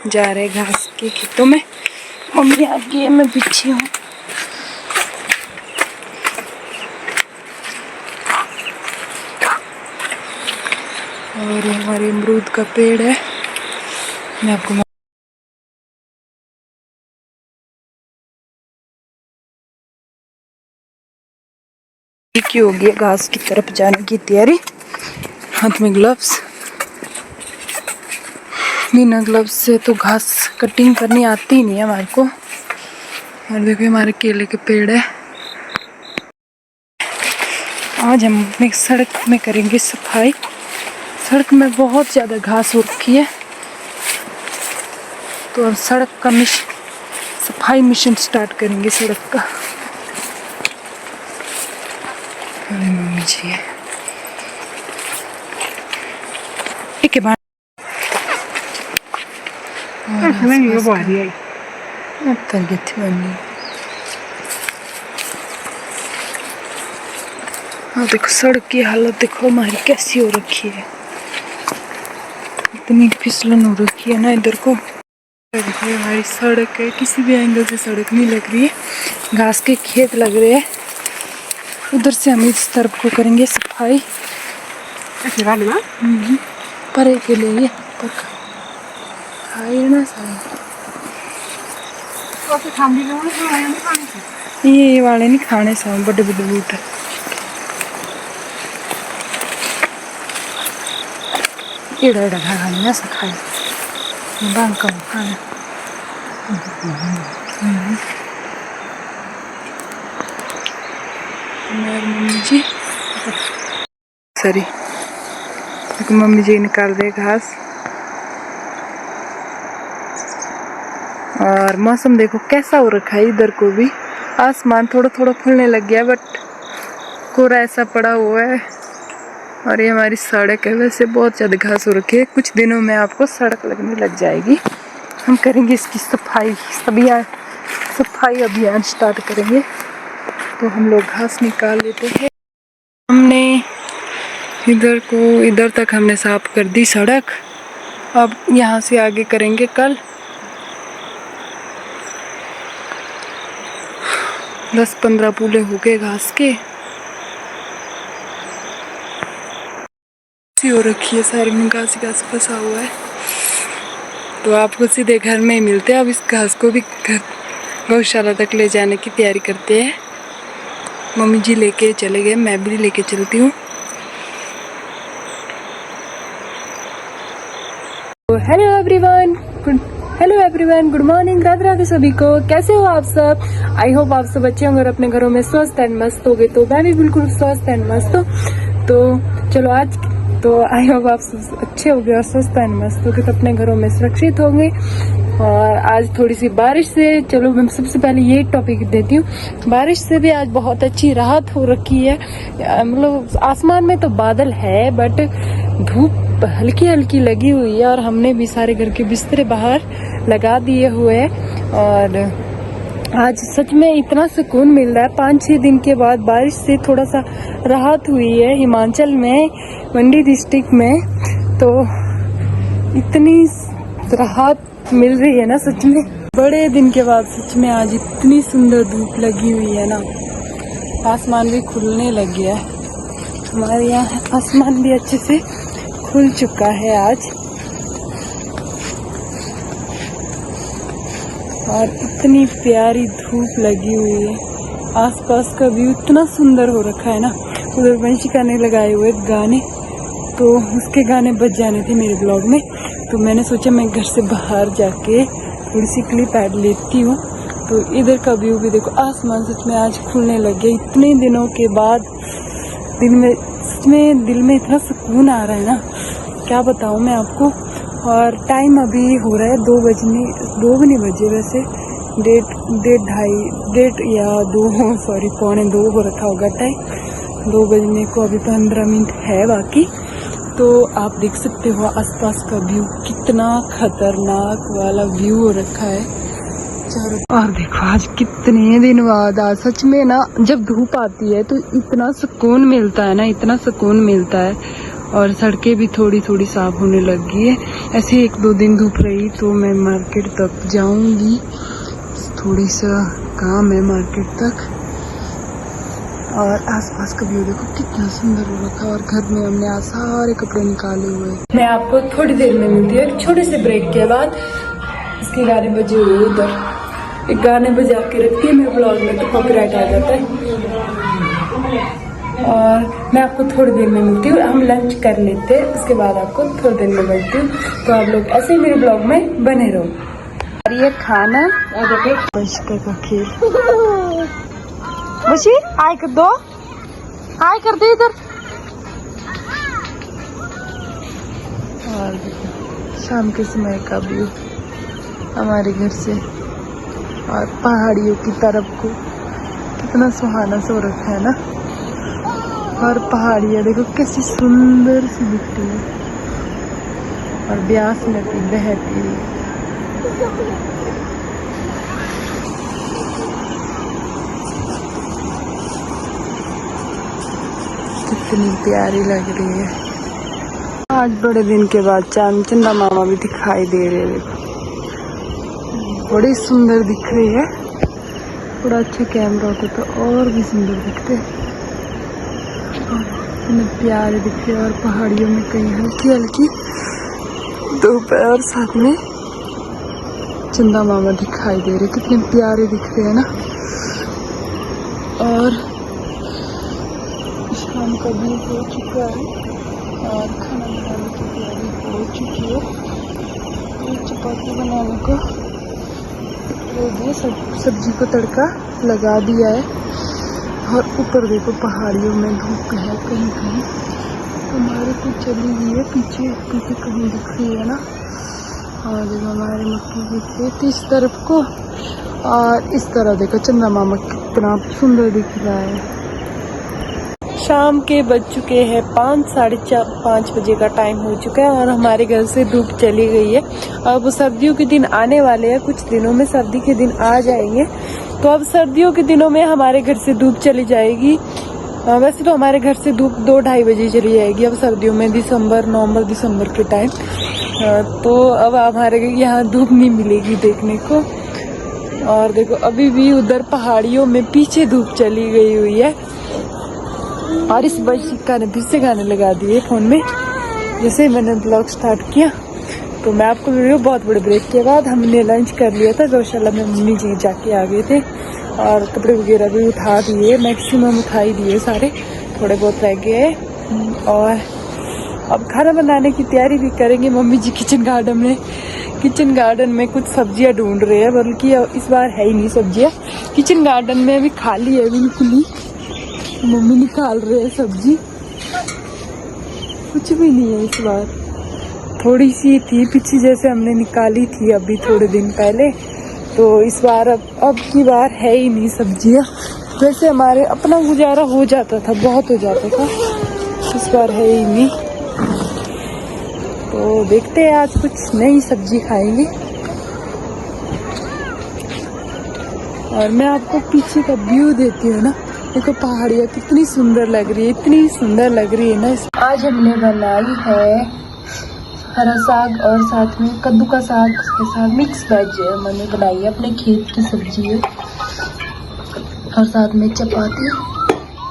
जा रहे घास के खेतों में। मम्मी आगे, मैं पीछे हूँ। और ये हमारे अमरूद का पेड़ है। मैं आपको की हो गई घास की तरफ जाने की तैयारी। हाथ में ग्लव्स, बिना ग्लव्स से तो घास कटिंग करनी आती ही नहीं है हमारे को। और देखिए हमारे केले के पेड़ है। आज हम अपनी सड़क में करेंगे सफाई। सड़क में बहुत ज़्यादा घास हो रखी है, तो हम सड़क का सफाई मिशन स्टार्ट करेंगे सड़क का। अरे मम्मी जी ठीक है हाँ देखो सड़क की हालत देखो हमारी कैसी हो रखी है। इतनी फिसलन हो रखी है ना इधर को। देखो हमारी सड़क है, किसी भी एंगल से सड़क नहीं लग रही है। घास के खेत लग रहे हैं। उधर से हम इस तरफ को करेंगे सफाई। पर के लिए खाए ना ये वाले नहीं खाने सा बड़े बड़े बूट। एड़ा एड़ा खाने ना खाए बांग का खाना। मम्मी जी सॉरी, मम्मी जी निकाल रहे घास। और मौसम देखो कैसा हो रखा है इधर को भी। आसमान थोड़ा थोड़ा खुलने लग गया, बट कोहरा ऐसा पड़ा हुआ है। और ये हमारी सड़क है। वैसे बहुत ज़्यादा घास हो रखी है। कुछ दिनों में आपको सड़क लगने लग जाएगी। हम करेंगे इसकी सफाई, सफाई अभियान स्टार्ट करेंगे। तो हम लोग घास निकाल लेते हैं। हमने इधर तक हमने साफ कर दी सड़क। अब यहाँ से आगे करेंगे कल। 10-15 पूले हो गए घास के। हो रखी है सारी में, घास फंसा हुआ है। तो आपको सीधे घर में ही मिलते हैं। अब इस घास को भी घर गौशाला तक ले जाने की तैयारी करते हैं। मम्मी जी लेके चले गए, मैं भी लेके चलती हूँ। Hello everyone, good morning, Radhe Radhe सभी को। कैसे हो आप सब? आई होप आप सब अच्छे होंगे और अपने घरों में स्वस्थ एंड मस्त हो गए। तो मैं भी बिल्कुल स्वस्थ एंड मस्त हूँ। तो चलो आज तो आई होप आप सब अच्छे हो गए और स्वस्थ एंड मस्त हो गए, तो अपने घरों में सुरक्षित होंगे। और आज थोड़ी सी बारिश से, चलो मैं सबसे पहले ये टॉपिक देती हूँ। बारिश से भी आज बहुत अच्छी राहत हो रखी है। मतलब आसमान में तो बादल है, बट धूप हल्की हल्की लगी हुई है। और हमने भी सारे घर के बिस्तरे बाहर लगा दिए हुए हैं। और आज सच में इतना सुकून मिल रहा है। 5-6 दिन के बाद बारिश से थोड़ा सा राहत हुई है हिमाचल में, मंडी डिस्ट्रिक्ट में। तो इतनी राहत मिल रही है ना सच में, बड़े दिन के बाद सच में आज इतनी सुंदर धूप लगी हुई है ना। आसमान भी खुलने लग गया है। हमारे यहाँ आसमान भी अच्छे से खुल चुका है आज। और इतनी प्यारी धूप लगी हुई है। आसपास का व्यू इतना सुंदर हो रखा है ना। उधर वंशिका ने लगाए हुए गाने, तो उसके गाने बज जाने थे मेरे ब्लॉग में। तो मैंने सोचा मैं घर से बाहर जाके थोड़ी सी क्लिप ऐड लेती हूँ। तो इधर का व्यू भी देखो। आसमान सच में आज खुलने लग गया इतने दिनों के बाद। सच में दिल में इतना सुकून आ रहा है ना, क्या बताऊँ मैं आपको। और टाइम अभी हो रहा है 2 भी नहीं बजे वैसे, 2 हो रखा होगा टाइम। 2 बजने को अभी 15 मिनट है बाकी। तो आप देख सकते हो आसपास का व्यू, कितना खतरनाक वाला व्यू हो रखा है चारों। और देखो आज कितने दिन बाद, आज सच में ना जब धूप आती है तो इतना सुकून मिलता है ना, इतना सुकून मिलता है। और सड़कें भी थोड़ी थोड़ी साफ होने लग गई है। ऐसे 1-2 दिन धूप रही तो मैं मार्केट तक जाऊंगी, थोड़ी सा काम है मार्केट तक। और आसपास का व्यू देखो कितना सुंदर हो रखा है। और घर में हमने आज सारे कपड़े निकाले हुए हैं। मैं आपको थोड़ी देर में मिलती हूँ एक छोटे से ब्रेक के बाद। इसके गाने बजे हुए उधर, एक गाने बजा के रखती है मेरे ब्लॉग में तो कॉपीराइट आ जाता है। और मैं आपको थोड़ी देर में मिलती हूँ, हम लंच कर लेते हैं, उसके बाद आपको थोड़ी देर में मिलती हूँ। तो आप लोग ऐसे ही मेरे ब्लॉग में बने रहो। और ये खाना बचका का खेल, बची हाय कर दो, हाय कर दे इधर। और शाम के समय का व्यू हमारे घर से और पहाड़ियों की तरफ को कितना सुहाना सो रखा है ना। और पहाड़ियाँ देखो कैसी सुंदर सी दिख रही है और ब्यास नदी बहती है। कितनी प्यारी लग रही है। आज बड़े दिन के बाद चांद चंदा मामा भी दिखाई दे रहे हैं, बड़ी सुंदर दिख रही है। थोड़ा अच्छा कैमरा होता तो और भी सुंदर दिखते, इतने प्यारे दिख रहे। और पहाड़ियों में कहीं हल्की हल्की धूप है और साथ में चंदा मामा दिखाई दे रहे, कितने प्यारे दिख रहे हैं ना। और शाम का भी हो चुका है और खाना बनाने की तैयारी हो चुकी है। चपाती बनाने को सब्जी को तड़का लगा दिया है। और ऊपर देखो पहाड़ियों में धूप है, कहीं कहीं हमारे को चली गई है, पीछे पीछे कहीं दिख रही है ना। और देखो हमारे मक्की की खेत इस तरफ को, और इस तरह देखो चंदा मामा कितना सुंदर दिख रहा है। शाम के बज चुके हैं 5, 5:30 बजे का टाइम हो चुका है और हमारे घर से धूप चली गई है। अब सर्दियों के दिन आने वाले हैं, कुछ दिनों में सर्दी के दिन आ जाएंगे। तो अब सर्दियों के दिनों में हमारे घर से धूप चली जाएगी। वैसे तो हमारे घर से धूप 2-2:30 बजे चली जाएगी अब सर्दियों में, नवंबर दिसंबर के टाइम। तो अब हमारे यहाँ धूप नहीं मिलेगी देखने को। और देखो अभी भी उधर पहाड़ियों में पीछे धूप चली गई हुई है। और इस बच्ची ने फिर से गाने लगा दिए फ़ोन में जैसे मैंने ब्लॉग स्टार्ट किया। तो मैं आपको वीडियो बहुत बड़े ब्रेक के बाद हमने लंच कर लिया था गौशाला में, मम्मी जी जाके आ गए थे और कपड़े वगैरह भी उठा दिए, मैक्सिमम उठा ही दिए सारे, थोड़े बहुत रह गए। और अब खाना बनाने की तैयारी भी करेंगे। मम्मी जी किचन गार्डन में कुछ सब्जियां ढूंढ रहे हैं, बल्कि इस बार है ही नहीं सब्जियां किचन गार्डन में, अभी खाली है बिल्कुल ही। मम्मी निकाल रहे हैं सब्जी, कुछ भी नहीं है इस बार। थोड़ी सी थी पीछे जैसे हमने निकाली थी अभी थोड़े दिन पहले, तो इस बार अब की बार है ही नहीं सब्जियां। वैसे हमारे अपना गुजारा हो जाता था, बहुत हो जाता था, इस बार है ही नहीं। तो देखते हैं आज कुछ नई सब्जी खाएंगे। और मैं आपको पीछे का व्यू देती हूँ ना, देखो पहाड़ियाँ कितनी सुंदर लग रही है, इतनी सुंदर लग रही है ना। आज हमने बनाई है हरा साग और साथ में कद्दू का साग, उसके साथ मिक्स वेज मैंने बनाई है, अपने खेत की सब्जी है। और साथ में चपाती,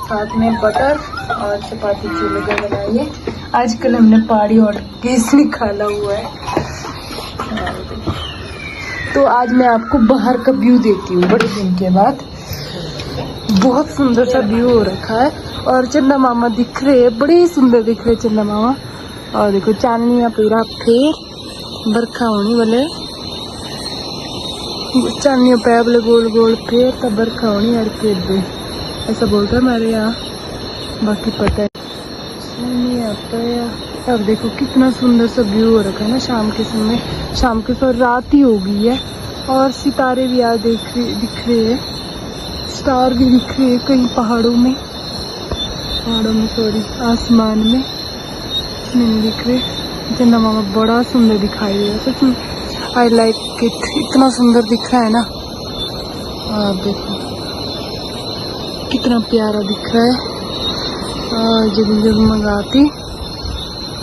साथ में बटर और चपाती चूल्हे पर बनाई है। आजकल हमने पहाड़ी और गैस निकाला हुआ है। तो आज मैं आपको बाहर का व्यू देती हूँ बड़े दिन के बाद। बहुत सुंदर सा व्यू हो रखा है और चंदा मामा दिख रहे हैं, बड़े सुंदर दिख रहे चंदा मामा। और देखो चांदनिया पूरा फिर बरखा होने वाले, चांदनियों पे बोले गोल गोल फिर तब बरखा होनी और फिर दे, ऐसा बोलता है हमारे यहाँ, बाकी पता है नहीं आता है। अब देखो कितना सुंदर सा व्यू हो रखा है ना शाम के समय, शाम के समय रात ही हो गई है और सितारे भी आज दिख रहे हैं, स्टार भी दिख रहे हैं कहीं पहाड़ों में सॉरी आसमान में नहीं दिख रहे। चंदा मामा बड़ा सुंदर दिखाई दे रहा है सच में, आई लाइक इट, इतना सुंदर दिख रहा है ना। आप देखो कितना प्यारा दिख रहा है और जगमगाती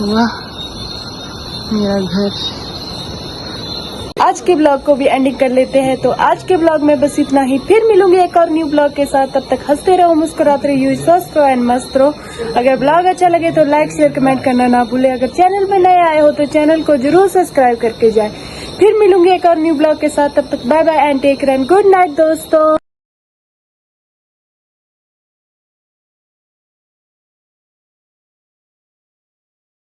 वाह मेरा घर। आज के ब्लॉग को भी एंडिंग कर लेते हैं। तो आज के ब्लॉग में बस इतना ही। फिर मिलूंगी एक और न्यू ब्लॉग के साथ। तब तक हंसते रहो, मुस्कुराते रहो, स्वस्थ रहो एंड मस्त रहो। अगर ब्लॉग अच्छा लगे तो लाइक शेयर कमेंट करना ना भूले। अगर चैनल पे नए आए हो तो चैनल को जरूर सब्सक्राइब करके जाए। फिर मिलूंगी एक और न्यू ब्लॉग के साथ। तब तक bye bye and take care and good night दोस्तों।